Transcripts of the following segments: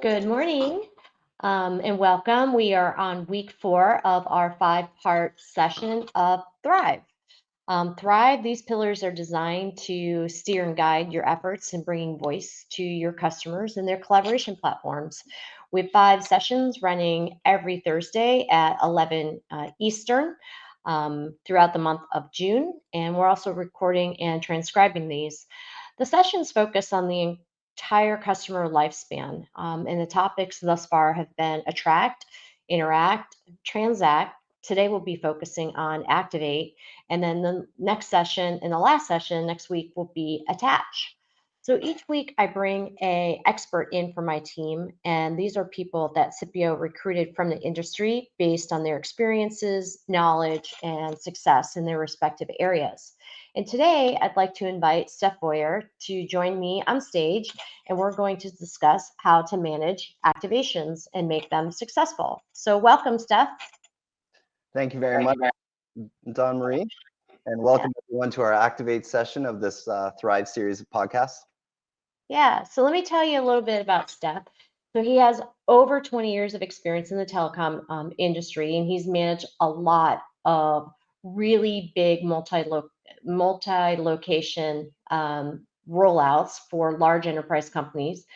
Good morning and welcome. We are on week 4 of our 5-part session of Thrive. Thrive, these pillars are designed to steer and guide your efforts in bringing voice to your customers and their collaboration platforms. We have 5 sessions running every Thursday at 11 Eastern throughout the month of June, and we're also recording and transcribing these. The sessions focus on the entire customer lifespan, and the topics thus far have been attract, interact, transact. Today we'll be focusing on activate, and then the next session and the last session next week will be attach. So each week I bring a expert in for my team, and these are people that SIPPIO recruited from the industry based on their experiences, knowledge, and success in their respective areas. And today I'd like to invite Steph Boyer to join me on stage, and we're going to discuss how to manage activations and make them successful. So welcome, Steph. Thank you very much, Don Marie, and welcome everyone to our Activate session of this Thrive series of podcasts. Yeah, so let me tell you a little bit about Steph. So he has over 20 years of experience in the telecom industry, and he's managed a lot of really big multi-location rollouts for large enterprise companies.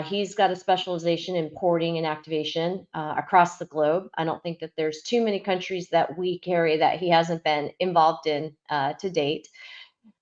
He's got a specialization in porting and activation across the globe. I don't think that there's too many countries that we carry that he hasn't been involved in to date.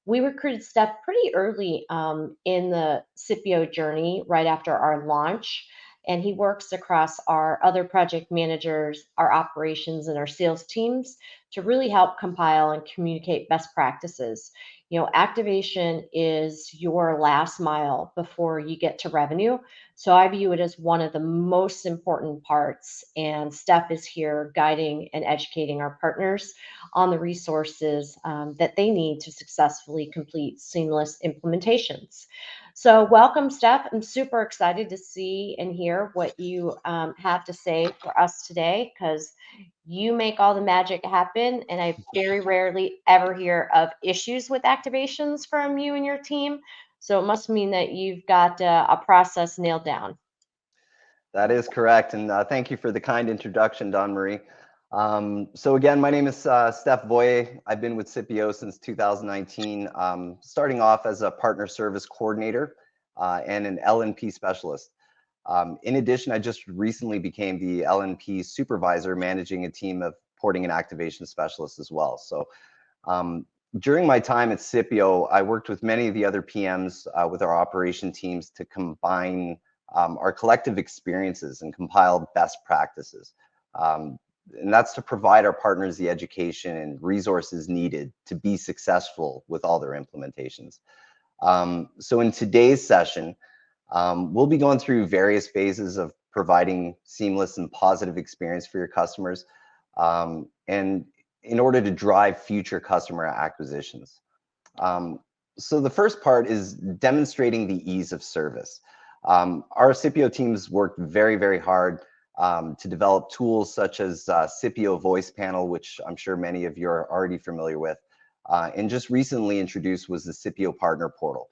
We recruited Steph pretty early in the SIPPIO journey, right after our launch. And he works across our other project managers, our operations, and our sales teams to really help compile and communicate best practices. You know, activation is your last mile before you get to revenue. So I view it as one of the most important parts. And Steph is here guiding and educating our partners on the resources that they need to successfully complete seamless implementations. So, welcome, Steph. I'm super excited to see and hear what you have to say for us today because you make all the magic happen. And I very rarely ever hear of issues with activations from you and your team. So, it must mean that you've got a process nailed down. That is correct, and thank you for the kind introduction, Don Marie. So again, my name is Steph Boye. I've been with SIPPIO since 2019, starting off as a partner service coordinator and an L&P specialist. In addition, I just recently became the L&P supervisor, managing a team of porting and activation specialists as well. So during my time at SIPPIO, I worked with many of the other PMs with our operation teams to combine our collective experiences and compile best practices. And that's to provide our partners the education and resources needed to be successful with all their implementations. So in today's session, we'll be going through various phases of providing seamless and positive experience for your customers, and in order to drive future customer acquisitions. So the first part is demonstrating the ease of service. Our SIPPIO teams worked very, very hard to develop tools such as SIPPIO Voice Panel, which I'm sure many of you are already familiar with, and just recently introduced was the SIPPIO Partner Portal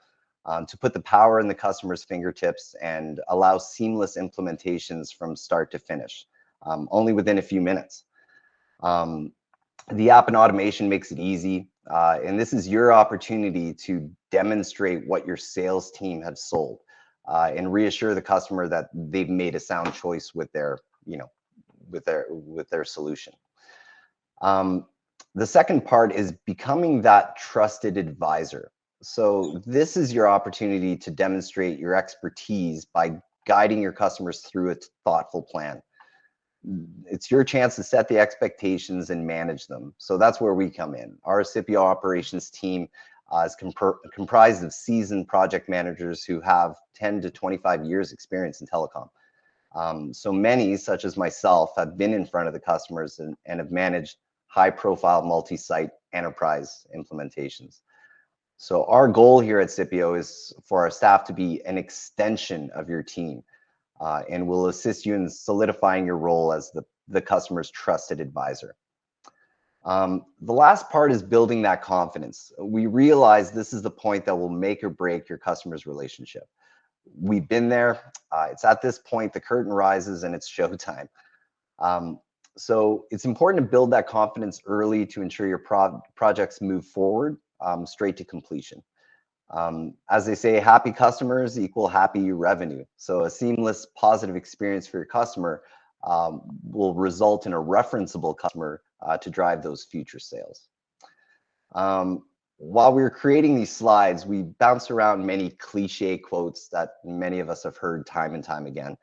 to put the power in the customer's fingertips and allow seamless implementations from start to finish, only within a few minutes. The app and automation makes it easy, and this is your opportunity to demonstrate what your sales team have sold. And reassure the customer that they've made a sound choice with their, with their solution. The second part is becoming that trusted advisor. So this is your opportunity to demonstrate your expertise by guiding your customers through a thoughtful plan. It's your chance to set the expectations and manage them. So that's where we come in. Our SIPPIO operations team is comprised of seasoned project managers who have 10 to 25 years experience in telecom. So many, such as myself, have been in front of the customers and have managed high-profile multi-site enterprise implementations. So our goal here at SIPPIO is for our staff to be an extension of your team, and will assist you in solidifying your role as the customer's trusted advisor. The last part is building that confidence. We realize this is the point that will make or break your customer's relationship. We've been there. It's at this point the curtain rises and it's showtime. So it's important to build that confidence early to ensure your projects move forward straight to completion. As they say, happy customers equal happy revenue. So a seamless, positive experience for your customer will result in a referenceable customer to drive those future sales. While we were creating these slides, we bounced around many cliche quotes that many of us have heard time and time again.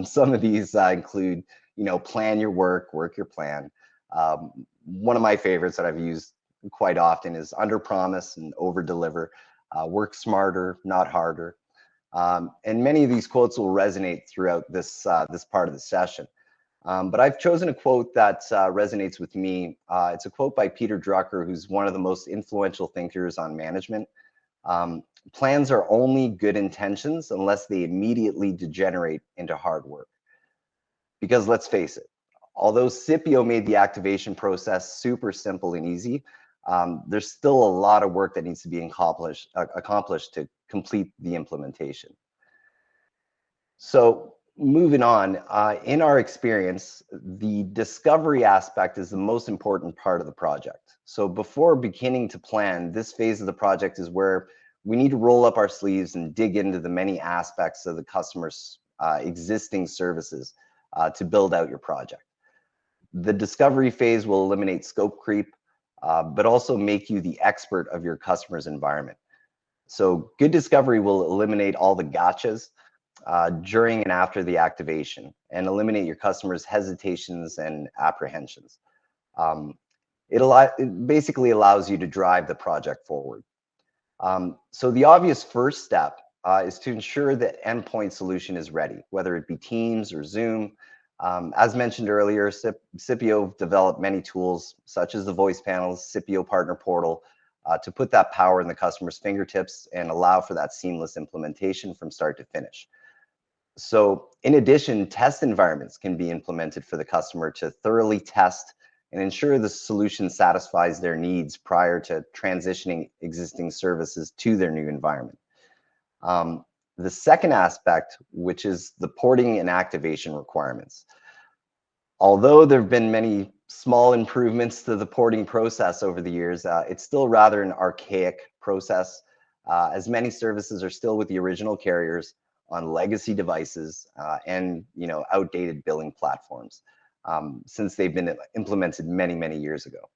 Some of these include, plan your work, work your plan. One of my favorites that I've used quite often is under promise and over deliver. Work smarter, not harder. And many of these quotes will resonate throughout this part of the session. But I've chosen a quote that resonates with me. It's a quote by Peter Drucker, who's one of the most influential thinkers on management. Plans are only good intentions unless they immediately degenerate into hard work. Because let's face it, although SIPPIO made the activation process super simple and easy, there's still a lot of work that needs to be accomplished to complete the implementation. So moving on, in our experience, the discovery aspect is the most important part of the project. So before beginning to plan, this phase of the project is where we need to roll up our sleeves and dig into the many aspects of the customer's existing services to build out your project. The discovery phase will eliminate scope creep, but also make you the expert of your customer's environment. So good discovery will eliminate all the gotchas during and after the activation and eliminate your customers' hesitations and apprehensions. It basically allows you to drive the project forward. So the obvious first step is to ensure that endpoint solution is ready, whether it be Teams or Zoom. As mentioned earlier, SIPPIO developed many tools such as the voice panels, SIPPIO Partner Portal, to put that power in the customer's fingertips and allow for that seamless implementation from start to finish. So in addition, test environments can be implemented for the customer to thoroughly test and ensure the solution satisfies their needs prior to transitioning existing services to their new environment. The second aspect, which is the porting and activation requirements. Although there have been many small improvements to the porting process over the years, it's still rather an archaic process, as many services are still with the original carriers on legacy devices and outdated billing platforms, since they've been implemented many, many years ago.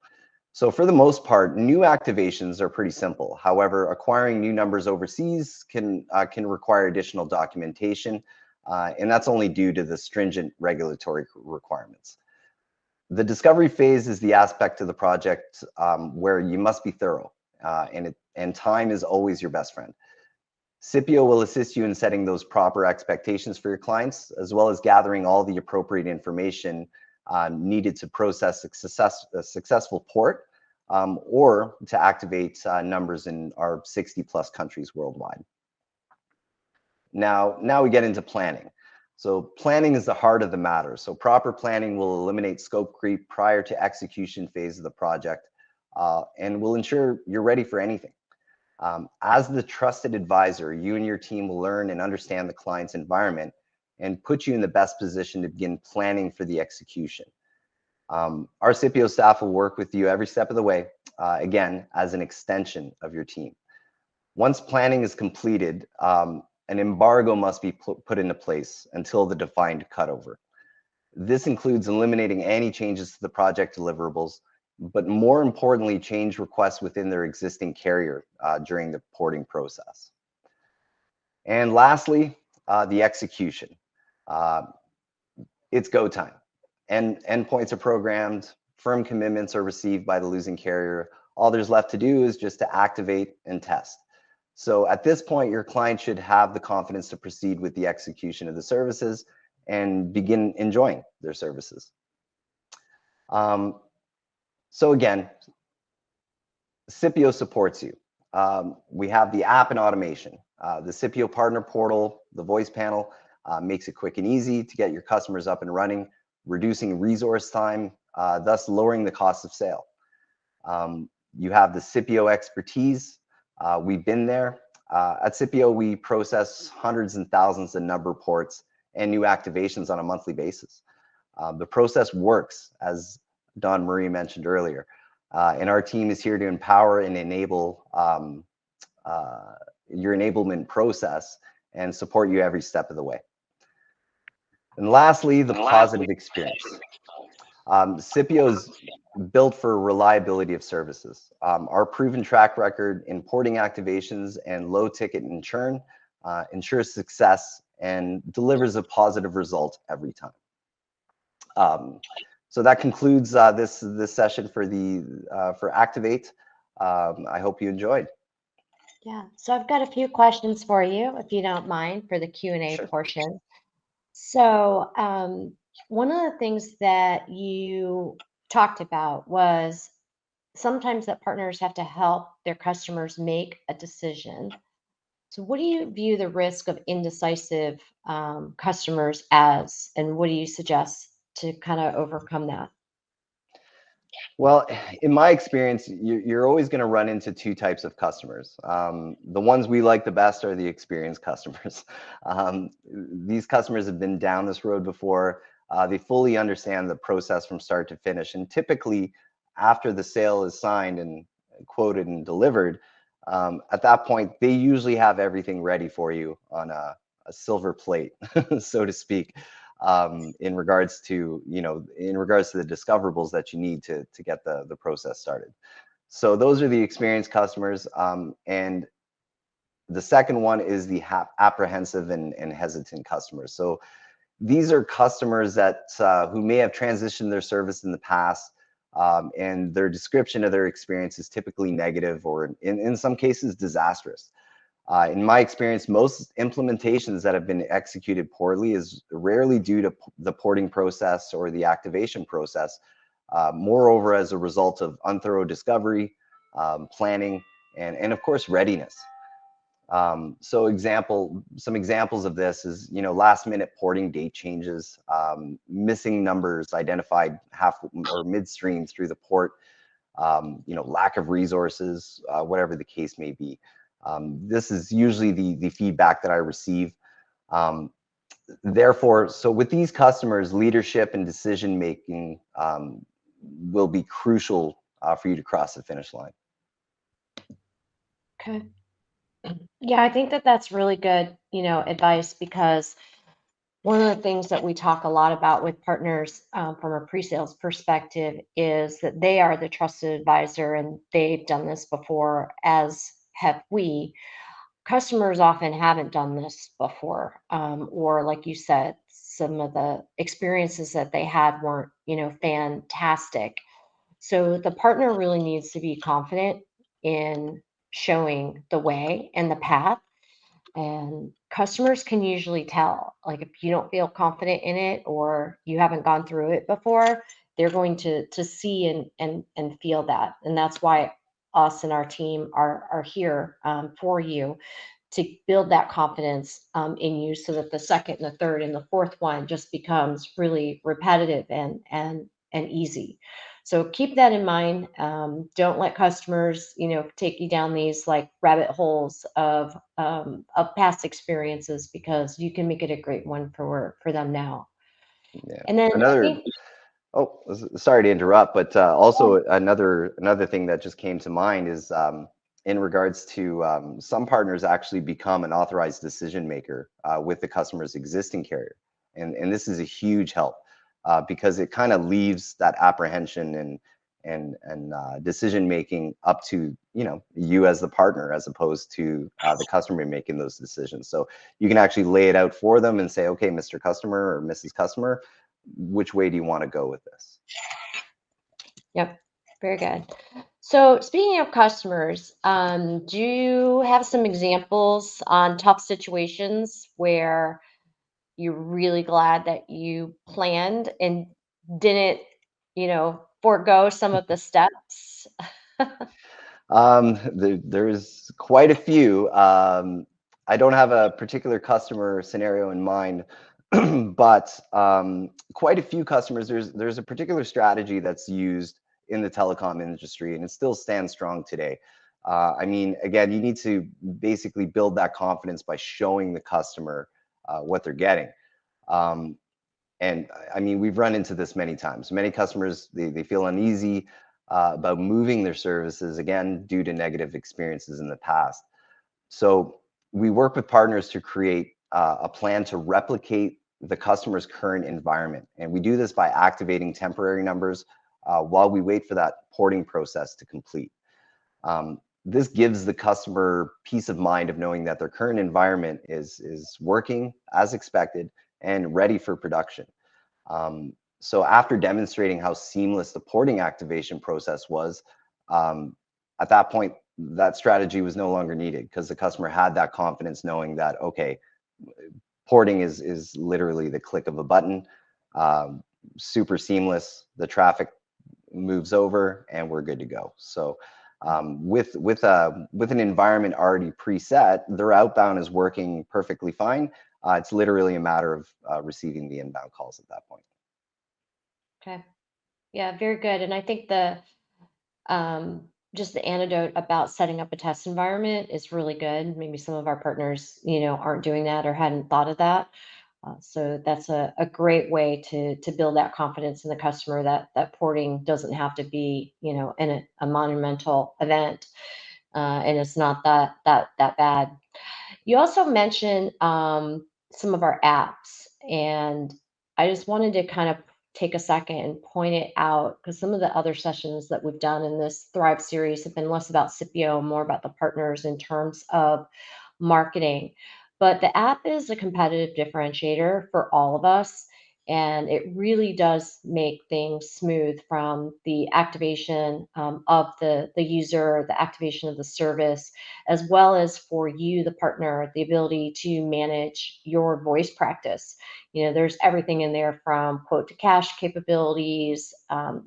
So for the most part, new activations are pretty simple. However, acquiring new numbers overseas can require additional documentation, and that's only due to the stringent regulatory requirements. The discovery phase is the aspect of the project where you must be thorough, and time is always your best friend. SIPPIO will assist you in setting those proper expectations for your clients, as well as gathering all the appropriate information needed to process a successful port or to activate numbers in our 60+ countries worldwide. Now we get into planning. So planning is the heart of the matter. So proper planning will eliminate scope creep prior to execution phase of the project and will ensure you're ready for anything. As the trusted advisor, you and your team will learn and understand the client's environment and put you in the best position to begin planning for the execution. Our SIPPIO staff will work with you every step of the way, again, as an extension of your team. Once planning is completed, an embargo must be put into place until the defined cutover. This includes eliminating any changes to the project deliverables, but more importantly, change requests within their existing carrier during the porting process. And lastly, the execution. It's go time. Endpoints are programmed, firm commitments are received by the losing carrier. All there's left to do is just to activate and test. So at this point, your client should have the confidence to proceed with the execution of the services and begin enjoying their services. So again, SIPPIO supports you. We have the app and automation. The SIPPIO Partner Portal, the voice panel, makes it quick and easy to get your customers up and running, reducing resource time, thus lowering the cost of sale. You have the SIPPIO expertise. We've been there. At SIPPIO, we process hundreds and thousands of number ports and new activations on a monthly basis. The process works, as Don Marie mentioned earlier, and our team is here to empower and enable your enablement process and support you every step of the way. And lastly, the positive experience. SIPPIO is built for reliability of services. Our proven track record in porting activations and low ticket and churn ensures success and delivers a positive result every time. So that concludes this session for Activate. I hope you enjoyed. Yeah, so I've got a few questions for you, if you don't mind, for the Q&A Sure. portion. So one of the things that you talked about was sometimes that partners have to help their customers make a decision. So what do you view the risk of indecisive customers as, and what do you suggest to kind of overcome that? Well, in my experience, you're always going to run into two types of customers. The ones we like the best are the experienced customers. These customers have been down this road before. They fully understand the process from start to finish. And typically, after the sale is signed and quoted and delivered, at that point, they usually have everything ready for you on a silver plate, so to speak. In regards to the discoverables that you need to get the process started. So those are the experienced customers, and the second one is the apprehensive and hesitant customers. So these are customers that who may have transitioned their service in the past, and their description of their experience is typically negative or in some cases disastrous. In my experience, most implementations that have been executed poorly is rarely due to the porting process or the activation process. Moreover, as a result of unthorough discovery, planning, and of course, readiness. So some examples of this is, last minute porting date changes, missing numbers identified half or midstream through the port, lack of resources, whatever the case may be. This is usually the feedback that I receive. Therefore, so with these customers, leadership and decision making will be crucial for you to cross the finish line. Okay. Yeah, I think that that's really good, advice, because one of the things that we talk a lot about with partners from a pre-sales perspective is that they are the trusted advisor and they've done this before, as have we. Customers often haven't done this before, or like you said, some of the experiences that they had weren't, fantastic. So the partner really needs to be confident in showing the way and the path, and customers can usually tell, like if you don't feel confident in it or you haven't gone through it before, they're going to see and feel that. And that's why us and our team are here for you, to build that confidence in you, so that the second and the third and the fourth one just becomes really repetitive and easy. So keep that in mind. Don't let customers, take you down these like rabbit holes of past experiences, because you can make it a great one for them now. Yeah. And then I think, Oh, sorry to interrupt, but also another thing that just came to mind is in regards to some partners actually become an authorized decision maker with the customer's existing carrier, and this is a huge help because it kind of leaves that apprehension and decision making up to you as the partner, as opposed to the customer making those decisions. So you can actually lay it out for them and say, okay, Mr. Customer or Mrs. Customer, which way do you want to go with this? yep, very good. So speaking of customers, do you have some examples on tough situations where you're really glad that you planned and didn't, forego some of the steps? There's quite a few. I don't have a particular customer scenario in mind, but quite a few customers. There's a particular strategy that's used in the telecom industry, and it still stands strong today. I mean, again, you need to basically build that confidence by showing the customer what they're getting. Um, and I mean, we've run into this many times. Many customers, they feel uneasy about moving their services, again, due to negative experiences in the past. So we work with partners to create a plan to replicate the customer's current environment. And we do this by activating temporary numbers while we wait for that porting process to complete. This gives the customer peace of mind of knowing that their current environment is working as expected and ready for production. So after demonstrating how seamless the porting activation process was, um, at that point, that strategy was no longer needed because the customer had that confidence knowing that, okay, porting is literally the click of a button, um, super seamless, the traffic moves over and we're good to go. So with an environment already preset, their outbound is working perfectly fine. It's literally a matter of receiving the inbound calls at that point. Okay. Yeah, very good. And I think um, just the antidote about setting up a test environment is really good. Maybe some of our partners, aren't doing that or hadn't thought of that. So that's a great way to build that confidence in the customer that porting doesn't have to be, in a monumental event, and it's not that bad. You also mentioned some of our apps, and I just wanted to kind of take a second and point it out because some of the other sessions that we've done in this Thrive series have been less about SIPPIO, more about the partners in terms of marketing. But the app is a competitive differentiator for all of us. And it really does make things smooth from the activation of the user, the activation of the service, as well as for you, the partner, the ability to manage your voice practice. There's everything in there from quote to cash capabilities,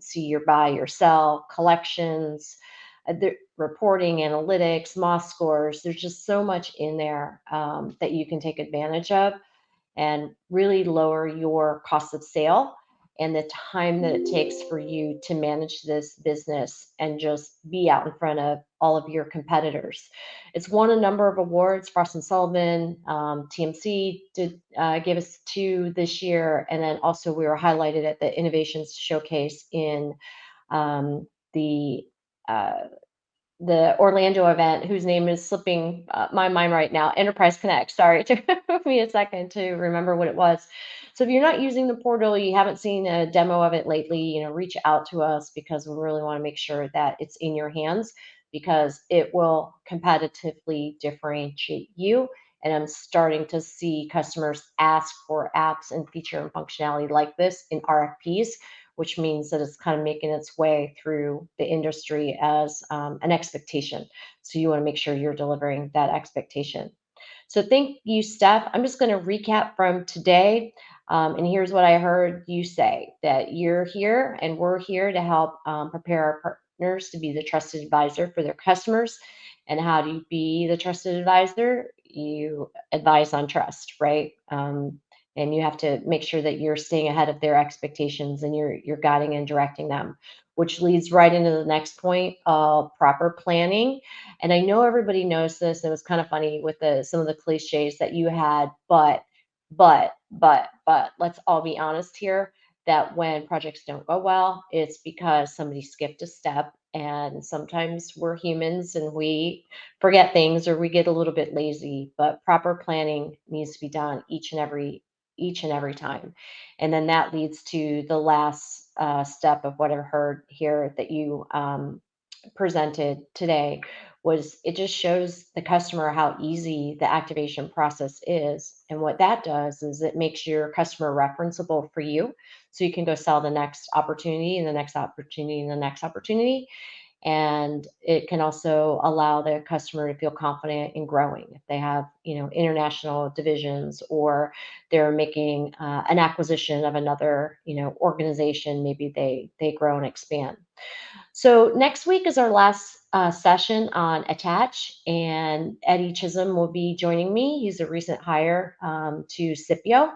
see your buy, your sell, collections, the reporting, analytics, MOS scores. There's just so much in there that you can take advantage of and really lower your cost of sale and the time that it takes for you to manage this business and just be out in front of all of your competitors. It's won a number of awards. Frost and Sullivan, TMC did gave us 2 this year, and then also we were highlighted at the Innovations Showcase in the uh, the Orlando event, whose name is slipping my mind right now, Enterprise Connect. Sorry, it took me a second to remember what it was. So if you're not using the portal, you haven't seen a demo of it lately, reach out to us because we really want to make sure that it's in your hands because it will competitively differentiate you. And I'm starting to see customers ask for apps and feature and functionality like this in RFPs, which means that it's kind of making its way through the industry as an expectation. So you want to make sure you're delivering that expectation. So thank you, Steph. I'm just going to recap from today. And here's what I heard you say, that you're here and we're here to help prepare our partners to be the trusted advisor for their customers. And how do you be the trusted advisor? You advise on trust, right? And you have to make sure that you're staying ahead of their expectations and you're guiding and directing them, which leads right into the next point, proper planning. And I know everybody knows this. It was kind of funny with some of the cliches that you had, but let's all be honest here that when projects don't go well, it's because somebody skipped a step. And sometimes we're humans and we forget things or we get a little bit lazy, but proper planning needs to be done each and every time. And then that leads to the last step of what I heard here that you presented today was it just shows the customer how easy the activation process is. And what that does is it makes your customer referenceable for you. So you can go sell the next opportunity and the next opportunity and the next opportunity. And it can also allow the customer to feel confident in growing if they have international divisions or they're making an acquisition of another organization. Maybe they grow and expand. So next week is our last session on Attach, and Eddie Chisholm will be joining me. He's a recent hire to SIPPIO,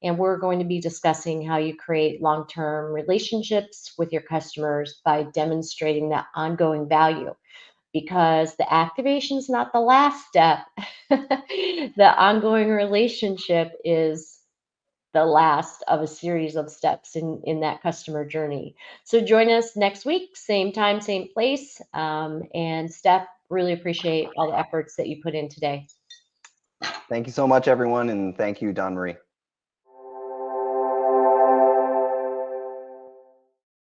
and we're going to be discussing how you create long-term relationships with your customers by demonstrating that ongoing value. because the activation is not the last step. The ongoing relationship is the last of a series of steps in that customer journey. So join us next week, same time, same place. And Steph, really appreciate all the efforts that you put in today. Thank you so much, everyone, and thank you, Don Marie.